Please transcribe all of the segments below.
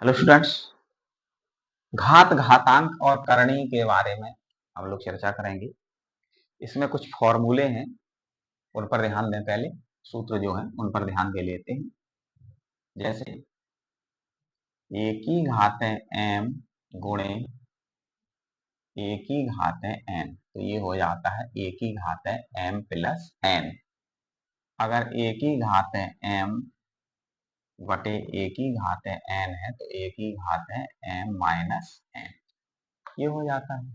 Hello students. घात घातांक और करणी के बारे में हम लोग चर्चा करेंगे। इसमें कुछ फॉर्मूले हैं, उन पर ध्यान दें। पहले सूत्र जो हैं उन पर ध्यान दे लेते हैं। जैसे ए की घातें m गुणे ए की घातें n, तो ये हो जाता है ए की घातें m प्लस n। अगर ए की घातें m बटे ए की घातें n है तो ए की घातें m माइनस n, ये हो जाता है।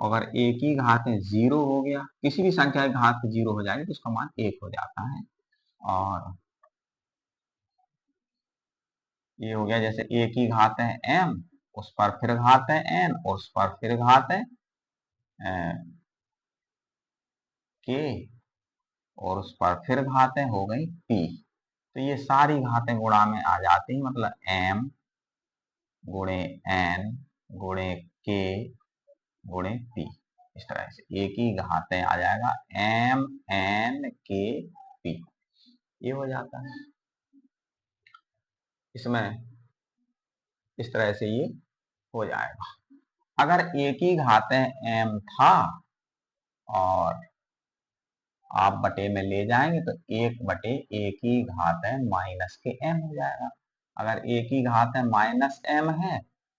अगर ए की घात जीरो हो गया, किसी भी संख्या की घात जीरो हो जाएगी तो उसका मान एक हो जाता है। और ये हो गया जैसे ए की घात है m, उस पर फिर घात है n और उस पर फिर घात है k और उस पर फिर घातें हो गई p। तो ये सारी घातें गुणा में आ जाती हैं, मतलब m गुणे n गुणे k गुणे p। इस तरह से ए की घातें आ जाएगा m n k p, ये हो जाता है। इसमें इस तरह से ये हो जाएगा। अगर ए की घातें m था और आप बटे में ले जाएंगे तो एक बटे ए की घातें माइनस के m हो जाएगा। अगर ए की घातें माइनस m है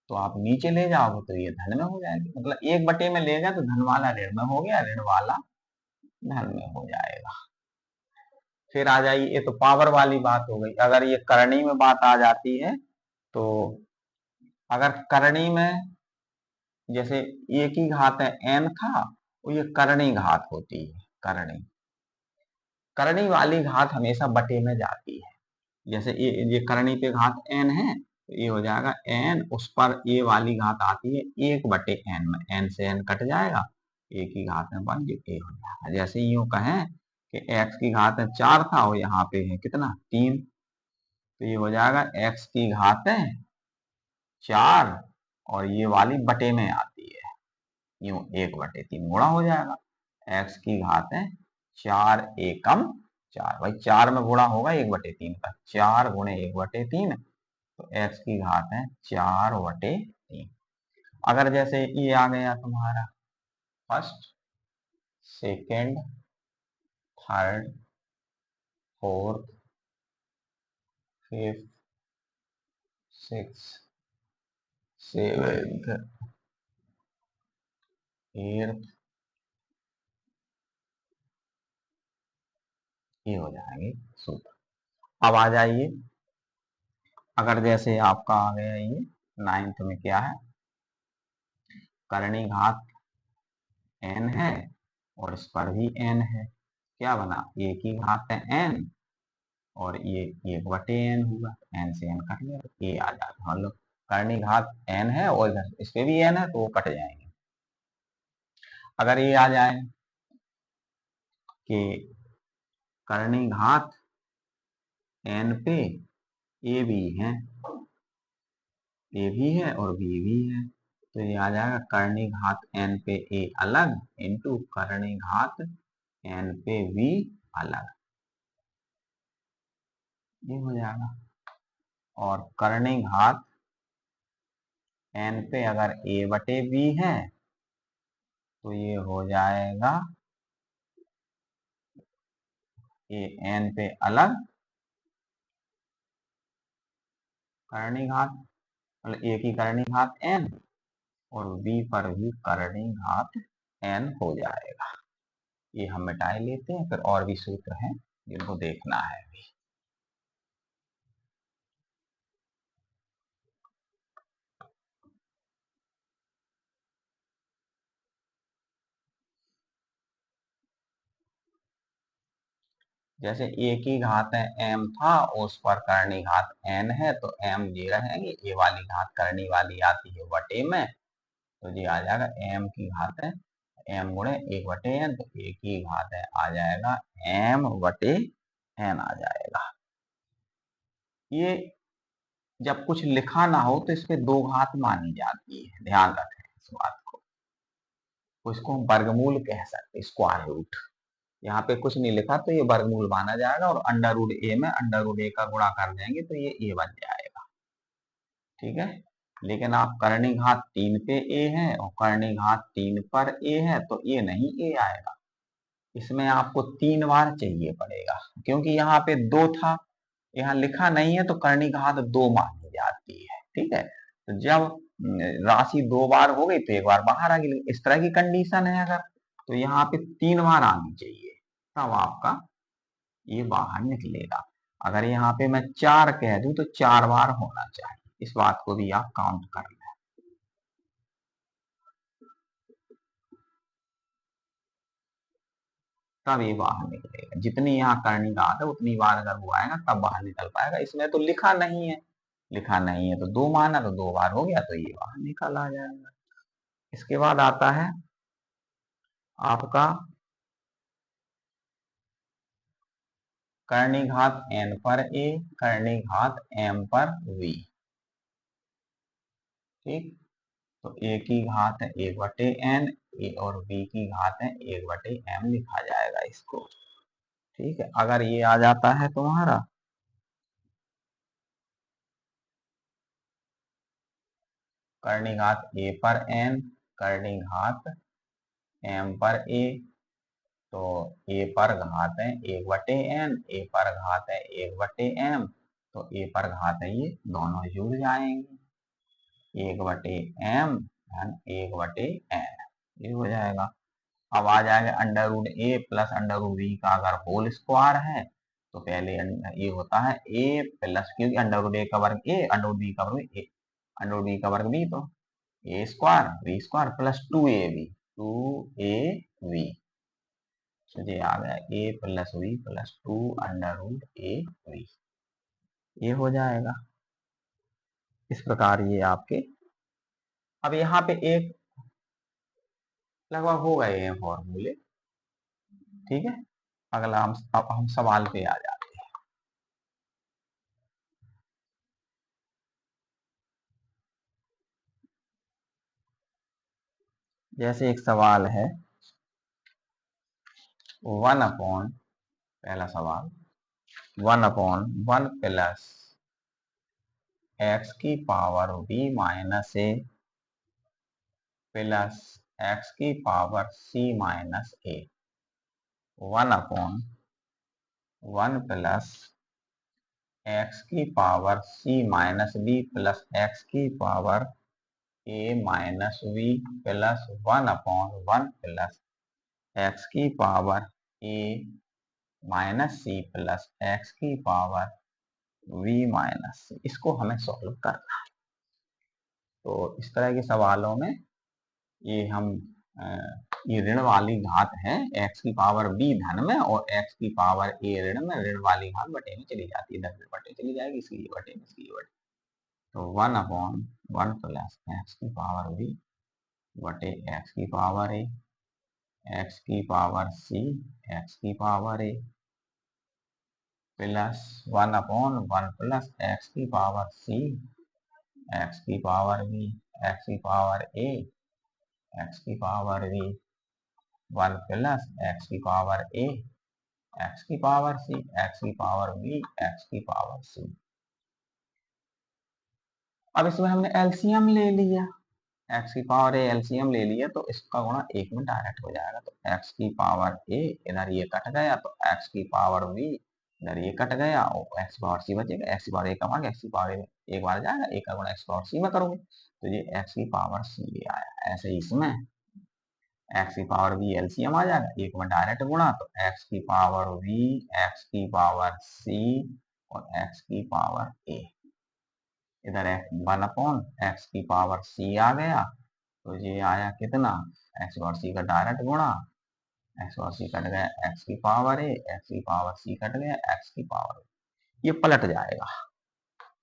तो आप नीचे ले जाओगे तो ये धन में हो जाएगी, मतलब एक बटे में ले गए तो धन वाला ऋण में हो गया, ऋण वाला धन में हो जाएगा। फिर आ जाइए, ये तो पावर वाली बात हो गई। अगर ये करनी में बात आ जाती है तो अगर करनी में जैसे ए की घात है n था, तो ये करनी घात होती है। करनी करनी वाली घात हमेशा बटे में जाती है। जैसे ये करनी पे घात n है तो ये हो जाएगा n, उस पर ए वाली घात आती है एक बटे n में, n से n कट जाएगा, ए की घात में बन के ए हो जाएगा। जैसे यूं कहें कि x की घात है 4 था और यहाँ पे है कितना 3, तो ये हो जाएगा x की घात है 4 और ये वाली बटे में आती है, यूं 1/3 गुणा हो जाएगा। x की घात है 4 एकम 4, भाई 4 में गुणा होगा 1/3 का, 4 गुणे 1/3, तो x की घात है 4/3। अगर जैसे ये आ गया तुम्हारा first second third fourth fifth six seventh eighth, ये हो जाएंगे सूत्र। अब आ जाइए, अगर जैसे आपका आ गया ये नाइन्थ में क्या है, करनी घात n है और इस पर भी n है, क्या बना a की घात है n और ये 1/n हुआ, n से n कट गया तो a आ जाता, मतलब करनी घात n है और इधर इस पे भी n है तो वो कट जाएंगे। अगर ये आ जाए कि करनी घात n पे a भी है, a भी है और b भी है, तो ये आ जाएगा करनी घात n पे a अलग इंटू करनी घात n पे b अलग, ये हो जाएगा। और करनी घात n पे अगर a बटे b है तो ये हो जाएगा a n पे अलग करनी घात, मतलब a की करनी घात n और b पर भी करनी घात n हो जाएगा। ये हम मिटा लेते हैं, फिर और भी सूत्र हैं जिनको देखना है अभी। जैसे a की घात है m था, उस पर करनी घात n है तो m ये रहेंगे, a वाली घात करनी वाली आती है बटे में, तो ये आ जाएगा m की घात है m गुणे 1/n, तो a की घात है आ जाएगा m बटे n आ जाएगा। ये जब कुछ लिखा ना हो तो इस पे दो घात मानी जाती है, ध्यान रखें इस बात को। तो इसको हम वर्गमूल कह सकते, स्क्वायर रूट। यहाँ पे कुछ नहीं लिखा तो ये वर्गमूल माना जाएगा और अंडर रूट ए में अंडर रूट ए का गुणा कर देंगे तो ये ए बन जाएगा। ठीक है। लेकिन आप करनी घात 3 पे ए है और करनी घात 3 पर ए है तो ये नहीं ए आएगा, इसमें आपको 3 बार चाहिए पड़ेगा, क्योंकि यहाँ पे 2 था, यहाँ लिखा नहीं है तो करनी घात 2 मानी जाती है। ठीक है, तो जब राशि 2 बार हो गई तो एक बार बाहर आ गई, इस तरह की कंडीशन है अगर, तो यहाँ पे 3 बार आनी चाहिए, तब आपका ये बाहर निकलेगा। अगर यहाँ पे मैं 4 कह दूं तो 4 बार होना चाहिए, इस बात को भी आप काउंट कर लें, तब ये बाहर निकलेगा। जितनी यहाँ करनी घात है उतनी बार अगर वो आएगा तब बाहर निकल पाएगा, इसमें तो लिखा नहीं है, लिखा नहीं है तो 2 माना तो 2 बार हो गया तो ये बाहर निकल आ जाएगा। इसके बाद आता है आपका करनी घात n पर a, करनी घात m पर v। ठीक, तो a की घात है 1/n, a और v की घात है 1/m लिखा जाएगा इसको। ठीक है, अगर ये आ जाता है तुम्हारा करनी घात a पर n, करनी घात m पर a, तो a पर घात है 1/n, a पर घात है 1/m, तो a पर घात है ये दोनों जुड़ जाएंगे, 1/m धन 1/n, ये हो जाएगा। अब आ जाएगा अंडर रूट ए प्लस अंडर रूट बी का अगर होल स्क्वायर है तो पहले ये होता है ए प्लस, क्योंकि अंडर रूट ए का वर्ग ए, अंडर रूट बी का वर्ग ए, अंडर रूट बी का वर्ग बी, तो A square B square plus 2ab, 2ab, तो ये आ गया A plus B plus 2 under root A B, ये हो जाएगा। इस प्रकार ये आपके, अब यहाँ पे एक लगभग हो गए हैं फॉर्मूले। ठीक है, अगला अब हम सवाल पे आ जाते हैं। जैसे एक सवाल है 1/, पहला सवाल 1/1 प्लस एक्स की power b minus A plus X की power c minus A, 1/1 plus X की power c minus b plus X की power a minus v plus 1/1 plus X की power a minus C plus X की power v minus C, इसको हमें solve करना है। तो इस तरह के सवालों में ये हम ये ऋण वाली घात है, एक्स की पावर b धन में और एक्स की पावर a ऋण में, ऋण वाली घात बटे में चली जाती है, इधर बटे चली जाएगी, इसलिए बटे में, इसलिए बटे, तो 1/1 प्लस एक्स की पावर b बटे एक्स की पावर a, एक्स की पावर c, एक्स की power a plus 1/1 plus X की पावर c, एक्स की पावर b, एक्स की पावर a, एक्स की पावर v, 1 प्लस एक्स की पावर a, एक्स की पावर c, एक्स की पावर b, एक्स की पावर c। अब इसमें हमने एलसीएम ले लिया, एक्स की पावर a एलसीएम ले लिया, तो इसका गुणा 1 में डायरेक्ट हो जाएगा, तो एक्स की पावर a इधर ये कट गया, तो एक्स की पावर b इधर ये कट गया और एक्स पावर c बचेगा, एक्स की पावर a कमांगे, एक्स की पावर एक बार जाएगा, एक का गुणा एक्स पावर c में करोगे तो ये एक्स की पावर c ये आया। ऐसे ही इसमें एक्स की पावर v एलसीएम आ जाएगा, एक में डायरेक्ट गुणा, तो एक्स की पावर v, एक्स की पावर c और एक्स की पावर a, इधर 1/x की पावर c आ गया, तो ये आया कितना, एक्स पावर c का डायरेक्ट गुणा, एक्स पावर c कट गया, एक्स की पावर a, एक्स की पावर c कट गया, एक्स की पावर, ये पलट जाएगा,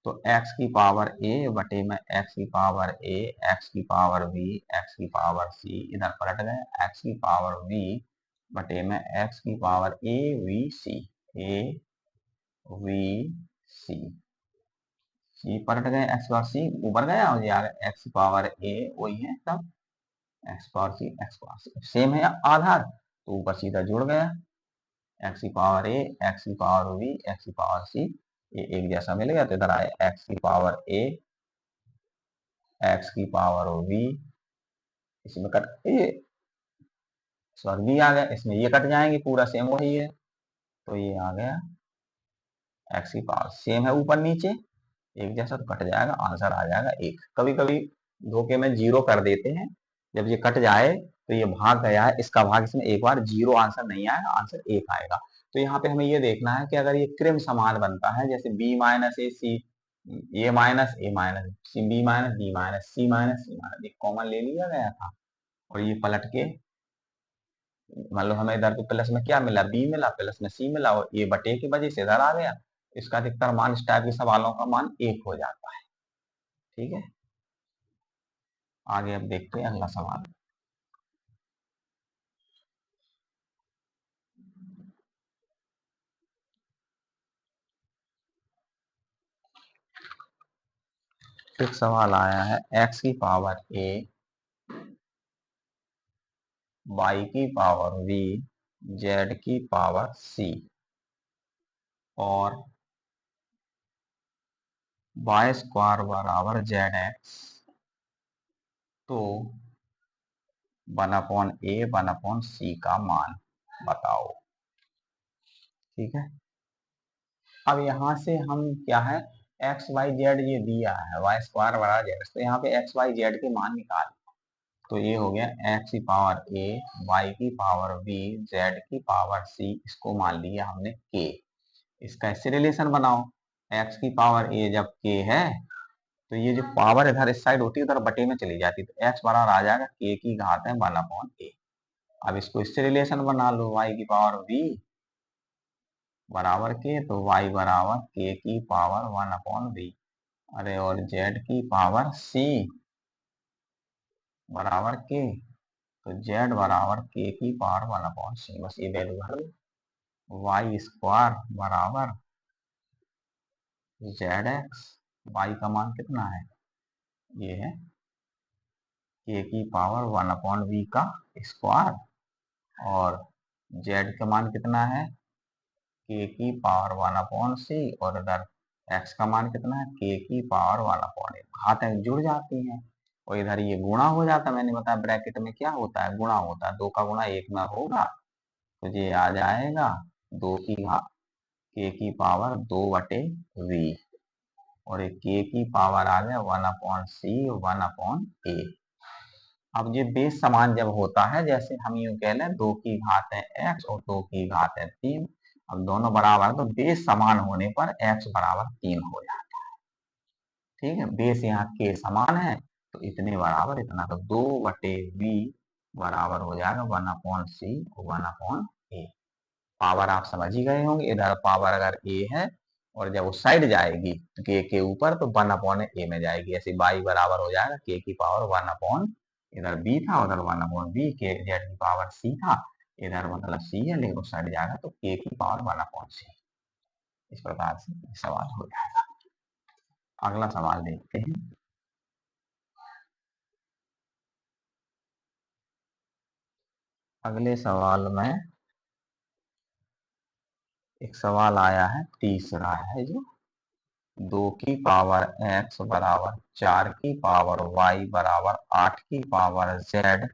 तो x की पावर a बटे में x की पावर a, x की पावर b, x की पावर c, इधर पलट गए, x की पावर v बटे में x की power a v c, a v c, c पलट गए, x पावर c ऊपर गया और ये आ गया x की पावर a, वही है सब, x power c, x power c same है आधार, तो ऊपर सीधा जुड़ गया, x की पावर a, x की पावर v, x की पावर c, ये एक जैसा मिल गया, तो इधर आए x की पावर a एक्स की पावर वी, इसमें कट ये सॉरी वी आ गया, इसमें ये कट जाएंगे, पूरा सेम वही है, तो ये आ गया एक्स की पावर, सेम है ऊपर नीचे एक जैसा, तो कट जाएगा, आंसर आ जाएगा एक। कभी कभी धोखे में जीरो कर देते हैं, जब ये कट जाए तो ये भाग गया है, इसका भाग इसमें एक बार जीरो आंसर नहीं आएगा, आंसर एक आएगा। तो यहाँ पे हमें ये देखना है कि अगर ये क्रम समान बनता है, जैसे बी माइनस ए सी, ए माइनस सी, बी माइनस बी माइनस सी माइनस, एक कॉमन ले लिया गया था, और ये पलट के मतलब हमें इधर तो प्लस में क्या मिला, बी मिला, प्लस में सी मिला, और ये बटे की वजह से इधर आ गया, इसका अधिकतर मान इस टाइप के सवालों का मान एक हो जाता है। ठीक है, आगे अब देखते हैं अगला सवाल। एक सवाल आया है, एक्स की पावर ए, वाई की पावर वी, जेड की पावर सी, और वाई स्क्वायर बराबर जेड एक्स, तो 1/a 1/c का मान बताओ। ठीक है, अब यहाँ से हम क्या है, एक्स वाई जेड ये दिया है, वाई स्क्वायर बराबर जेड, तो यहाँ पे एक्स वाई जेड के मान निकाल, तो ये हो गया एक्स की पावर ए, वाई की पावर बी, जेड की पावर सी, इसको मान लिया हमने के। इसका इससे रिलेशन बनाओ, एक्स की पावर ए जब के है, तो ये जो पावर इधर इस साइड होती है उधर बटे में चली जाती है, तो एक्स बराबर आ जाएगा के की घात है 1/a। अब इसको इससे रिलेशन बना लो, वाई की पावर बी बराबर के, तो वाई बराबर के की पावर 1/b, अरे और जेड की पावर सी बराबर के, तो जेड बराबर के की पावर 1/c, बस ये वैल्यू भर दो, वाई स्क्वायर बराबर जेड एक्स, वाई का मान कितना है, ये है के की पावर 1/v का स्क्वायर, और जेड का मान कितना है, के की पावर 1/c, और इधर एक्स का मान कितना है, के की पावर 1/a, घातें जुड़ जाती हैं, और इधर ये गुणा हो जाता है, मैंने बताया ब्रैकेट में क्या होता है, गुणा होता है, दो का गुणा एक में होगा, तो ये आ जाएगा दो की घात के की पावर 2/v, और एक के की पावर आ गया 1/c 1/a। अब ये बेस समान जब होता है, जैसे हम यूं कह लें दो की घात है एक्स और दो की घात है 3, अब दोनों बराबर है, तो बेस समान होने पर एक्स बराबर 3 हो जाता है। ठीक है, बेस यहाँ के समान है, तो इतने बराबर इतना, तो 2/v बराबर हो जाएगा 1/c 1/a। पावर आप समझ ही गए होंगे, इधर पावर अगर ए है और जब उस साइड जाएगी के ऊपर, तो 1/a में जाएगी, ऐसे बाई बराबर हो जाएगा के की पावर 1/, इधर बी था उधर 1/b, के जेड की पावर सी था, इधर मतलब सी है लेकिन उस साइड जाएगा तो के की पावर 1/c। इस प्रकार से सवाल हो जाएगा। अगला सवाल देखते हैं। अगले सवाल में एक सवाल आया है, तीसरा है जो 2 की पावर x बराबर 4 की पावर y बराबर 8 की पावर z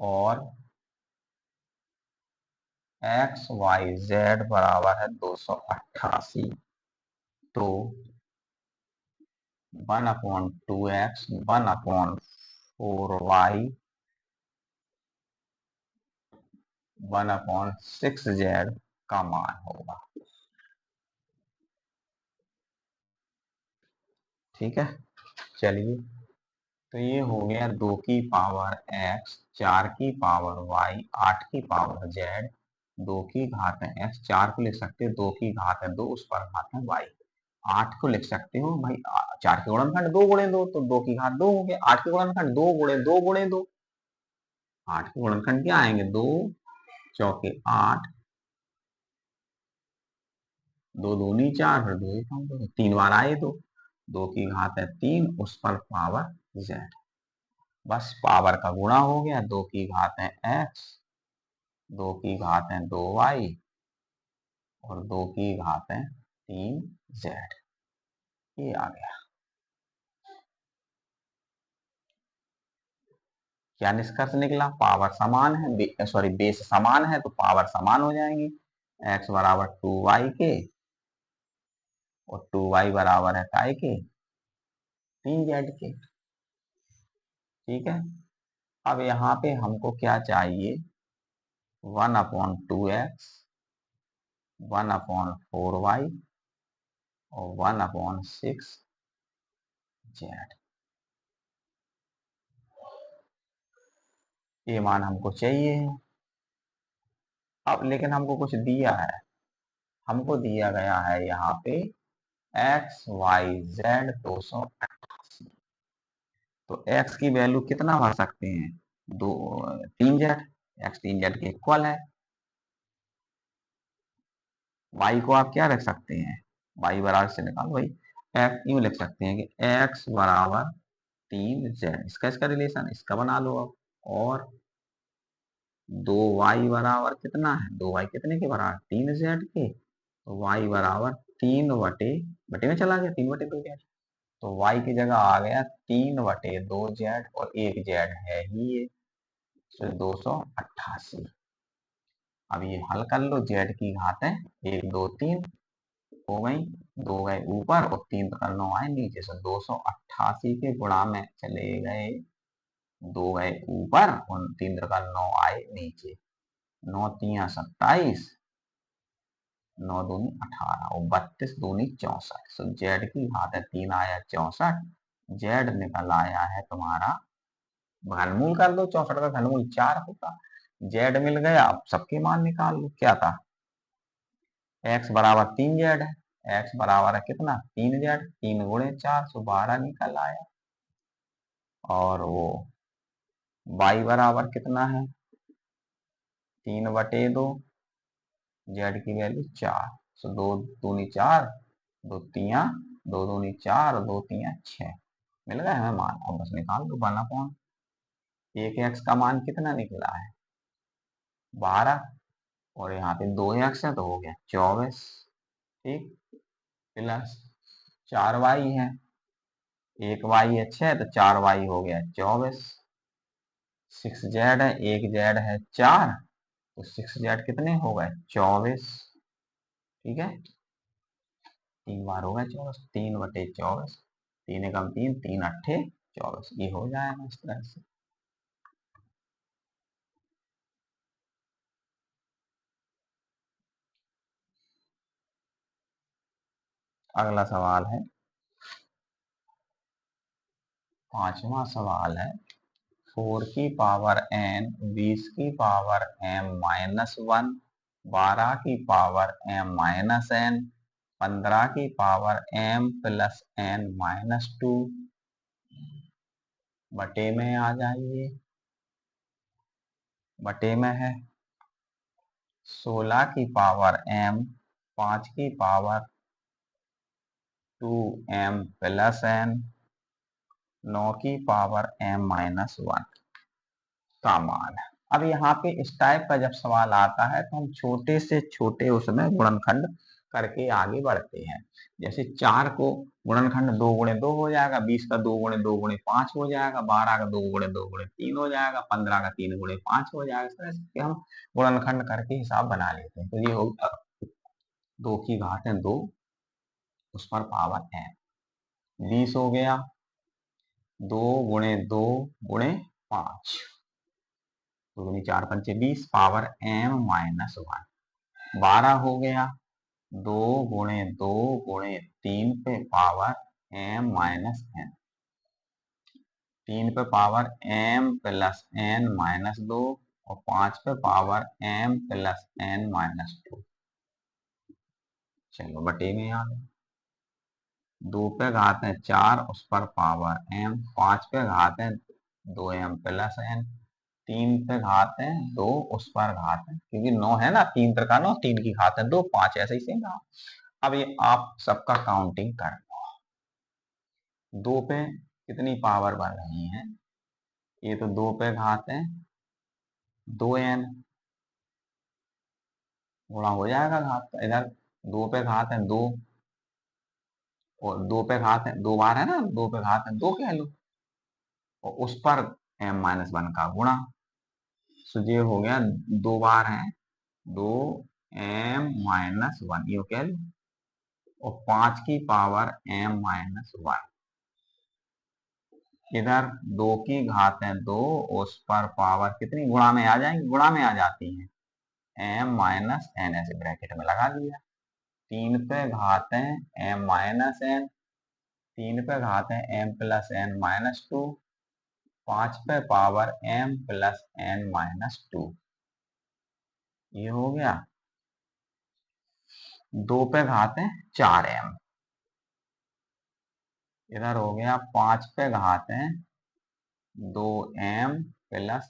और x y z बराबर है 288, तो 1/2x 1/4y 1/6z का मान होगा। ठीक है, चलिए, तो ये हो गया 2 की पावर x, 4 की पावर y, 8 की पावर z, 2 की घात है x, 4 को लिख सकते हो 2 की घात है 2, उस पर घात है y, 8 को लिख सकते हो भाई 4 के गुणनखंड 2 गुणे 2, तो 2 की घात 2 हो गया, 8 के गुणनखंड 2 गुणे 2 गुणे 2, 8 के गुणनखंड क्या आएंगे 2 चौके 8, 2 दूनी 4, फिर 2 एकम 2, 3 बार आए 2, 2 की घात है 3, उस पर पावर z, बस पावर का गुणा हो गया, 2 की घात है x, 2 की घात है 2y, और 2 की घात है 3z। ये आ गया। क्या निष्कर्ष निकला? पावर समान है, सॉरी बेस समान है तो पावर समान हो जाएंगी। x बराबर 2y के और 2y बराबर है काय के 3z के। ठीक है। अब यहाँ पे हमको क्या चाहिए? 1/2x, 1/4y और 1/6z। ये मान हमको चाहिए। अब लेकिन हमको कुछ दिया है, हमको दिया गया है यहाँ पे XYZ 288। तो x की वैल्यू कितना भर सकते हैं? 3z। x 3z के इक्वल है। y को आप क्या रख सकते हैं? y बराबर से निकालो भाई। x यूं लिख सकते हैं कि x बराबर 3z, इसका इसका रिलेशन इसका बना लो अब। और 2y बराबर कितना है? 2y कितने के बराबर? 3z के। तो y बराबर 3 बटे में चला गया, 3/2z। तो y की जगह आ गया 3/2z और एक z है ही ये, तो 288। अब ये हल कर लो, z की घात है 1 2 3 हो गई, 2 गए ऊपर और 3 तो 9 आए नीचे से। 288 के गुणा में चले गए, 2 गए ऊपर और 3 9 आए नीचे। 9 3 27, 9 दूनी 18 और 32 दूनी 64। सो जेड की घात है 3 आया 64। जेड निकल आया है तुम्हारा, घनमूल कर दो, 64 का घनमूल 4 होगा। जेड मिल गया। अब सबके मान निकाल लो। क्या था? एक्स बराबर 3z है। एक्स बराबर है कितना? 3z। 3 गुणे 4 सो 12 निकल आया। और वो y बराबर कितना है? 3/2, जेड की वैल्यू 4। सो 2 दूनी 4, 2 तिया, 2 दूनी 4, 2 तिया 6। मिल गया हमें मान। अब बस निकाल दो 1/, एक एक्स का मान कितना निकला है? 12। और यहाँ पे 2 एक्स है तो हो गया 24। ठीक। प्लस 4y है, एक y है 6 तो 4y हो गया 24। 6z है, एक z है 4 तो 6z कितने हो गए? 24। ठीक है। 3 बार हो गया 24, 3/24। 3 एकम 3, 3 अट्ठे 24। ये हो जाएगा इस तरह से। अगला सवाल है, 5वां सवाल है। 4 की पावर n, 20 की पावर m-1, 12 की पावर m-n, 15 की पावर m प्लस n-2 बटे में आ जाइए। बटे में है 16 की पावर m, 5 की पावर 2m प्लस n, 9 की पावर m-1 का मान है। अब यहाँ पे इस टाइप का जब सवाल आता है तो हम छोटे से छोटे उसमें गुणनखंड करके आगे बढ़ते हैं। जैसे 4 को गुणनखंड 2 गुणे 2 हो जाएगा, 20 का 2 गुणे 2 गुणे 5 हो जाएगा, 12 का 2 गुणे 2 गुणे 3 हो जाएगा, 15 का 3 गुणे 5 हो जाएगा। इस तरह से हम गुणनखंड करके हिसाब बना लेते हैं। तो ये हो 2 की घात है 2, उस पर पावर है 20 हो गया, 2 गुणे 2 गुणे 5, 2 गुणे 4 पंचे 20 पावर m-1। 12 हो गया, 2 गुणे 2 गुणे 3 पे पावर m-n, 3 पे पावर m प्लस n-2 और 5 पे पावर m प्लस n-2। चलो बटे में आ गए। 2 पे घात है 4, उस पर पावर m, 5 पे घात है 2m प्लस n, 3 पे घात है 2, उस पर घात है, क्योंकि 9 है ना, 3 का 9, 3 की घात है 2, 5 ऐसे ही सेम रहा। अब ये आप सबका काउंटिंग कर लो। 2 पे कितनी पावर बढ़ रही है? ये तो 2 पे घात है 2n, गुणा हो जाएगा घात का। इधर 2 पे घात है 2, और 2 पे घात है 2 बार है ना, 2 पे घात है 2 कह लो, और उस पर m-1 का गुणा। तो ये हो गया 2 बार है 2m-1 ये कह लो, और 5 की पावर m-1। इधर 2 की घात है 2, उस पर पावर कितनी गुणा में आ जाएंगी, गुणा में आ जाती है, m-n ऐसे ब्रैकेट में लगा दिया। 3 पे घात है m-n, 3 पे घात है m+n-2, 5 पे पावर m+n-2, ये हो गया। 2 पे घात है 4m, इधर हो गया 5 पे घात है 2m+n,